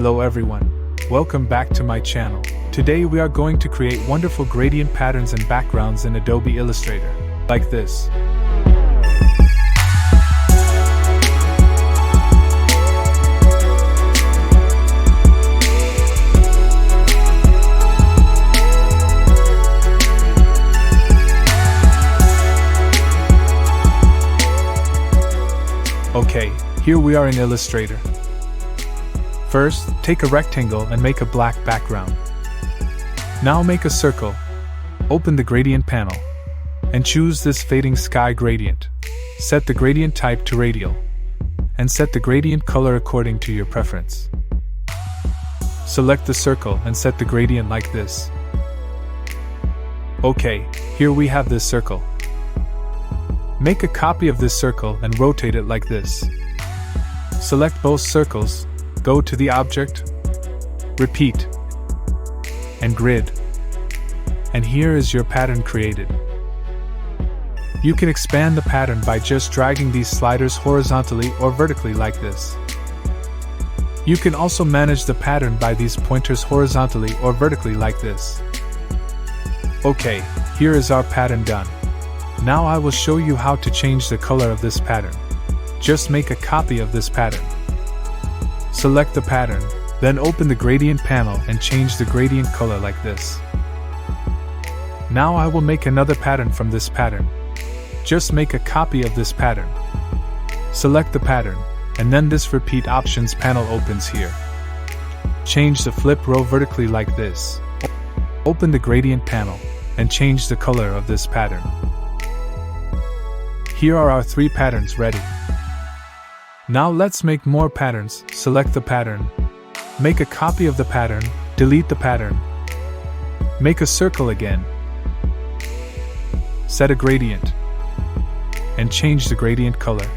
Hello everyone. Welcome back to my channel. Today we are going to create wonderful gradient patterns and backgrounds in Adobe Illustrator. Like this. Okay, here we are in Illustrator. First, take a rectangle and make a black background. Now make a circle. Open the gradient panel. And choose this fading sky gradient. Set the gradient type to radial. And set the gradient color according to your preference. Select the circle and set the gradient like this. Okay, here we have this circle. Make a copy of this circle and rotate it like this. Select both circles, go to the object, repeat, and grid. And here is your pattern created. You can expand the pattern by just dragging these sliders horizontally or vertically like this. You can also manage the pattern by these pointers horizontally or vertically like this. Okay, here is our pattern done. Now I will show you how to change the color of this pattern. Just make a copy of this pattern. Select the pattern, then open the gradient panel and change the gradient color like this. Now I will make another pattern from this pattern. Just make a copy of this pattern. Select the pattern, and then this repeat options panel opens here. Change the flip row vertically like this. Open the gradient panel, and change the color of this pattern. Here are our 3 patterns ready. Now let's make more patterns. Select the pattern. Make a copy of the pattern. Delete the pattern. Make a circle again. Set a gradient. And change the gradient color.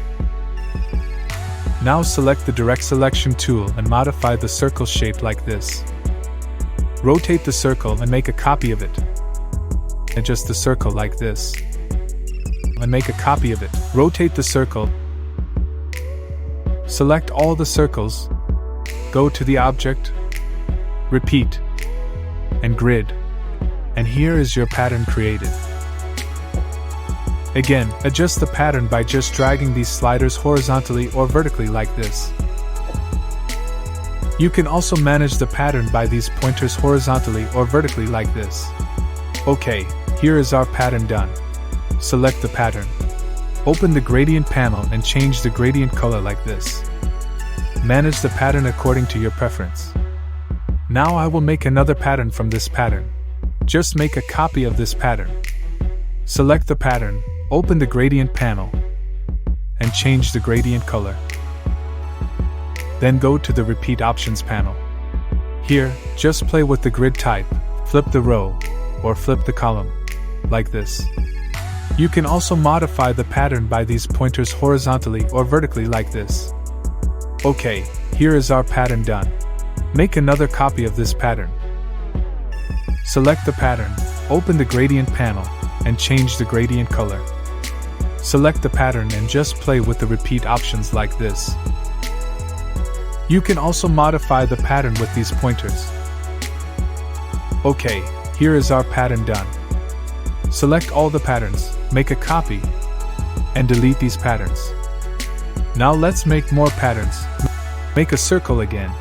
Now select the direct selection tool and modify the circle shape like this. Rotate the circle and make a copy of it. Adjust the circle like this. And make a copy of it. Rotate the circle. Select all the circles, go to the object, repeat, and grid. And here is your pattern created. Again, adjust the pattern by just dragging these sliders horizontally or vertically like this. You can also manage the pattern by these pointers horizontally or vertically like this. Okay, here is our pattern done. Select the pattern. Open the gradient panel and change the gradient color like this. Manage the pattern according to your preference. Now I will make another pattern from this pattern. Just make a copy of this pattern. Select the pattern, open the gradient panel, and change the gradient color. Then go to the repeat options panel. Here, just play with the grid type, flip the row, or flip the column, like this. You can also modify the pattern by these pointers horizontally or vertically like this. Okay, here is our pattern done. Make another copy of this pattern. Select the pattern, open the gradient panel, and change the gradient color. Select the pattern and just play with the repeat options like this. You can also modify the pattern with these pointers. Okay, here is our pattern done. Select all the patterns, make a copy, and delete these patterns. Now let's make more patterns. Make a circle again.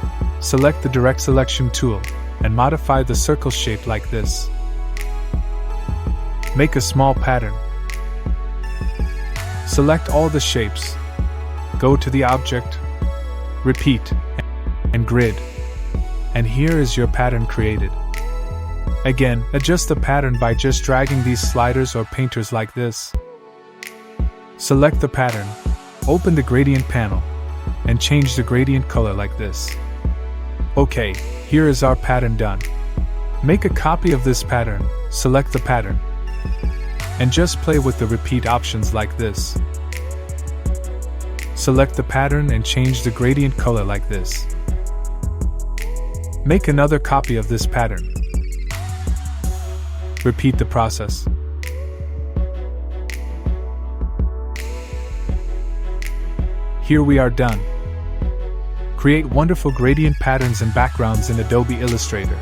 Select the direct selection tool, and modify the circle shape like this. Make a small pattern. Select all the shapes. Go to the object, repeat, and grid. And here is your pattern created. Again, adjust the pattern by just dragging these sliders or painters like this. Select the pattern, open the gradient panel, and change the gradient color like this. Okay, here is our pattern done. Make a copy of this pattern, select the pattern, and just play with the repeat options like this. Select the pattern and change the gradient color like this. Make another copy of this pattern. Repeat the process. Here we are done. Create wonderful gradient patterns and backgrounds in Adobe Illustrator.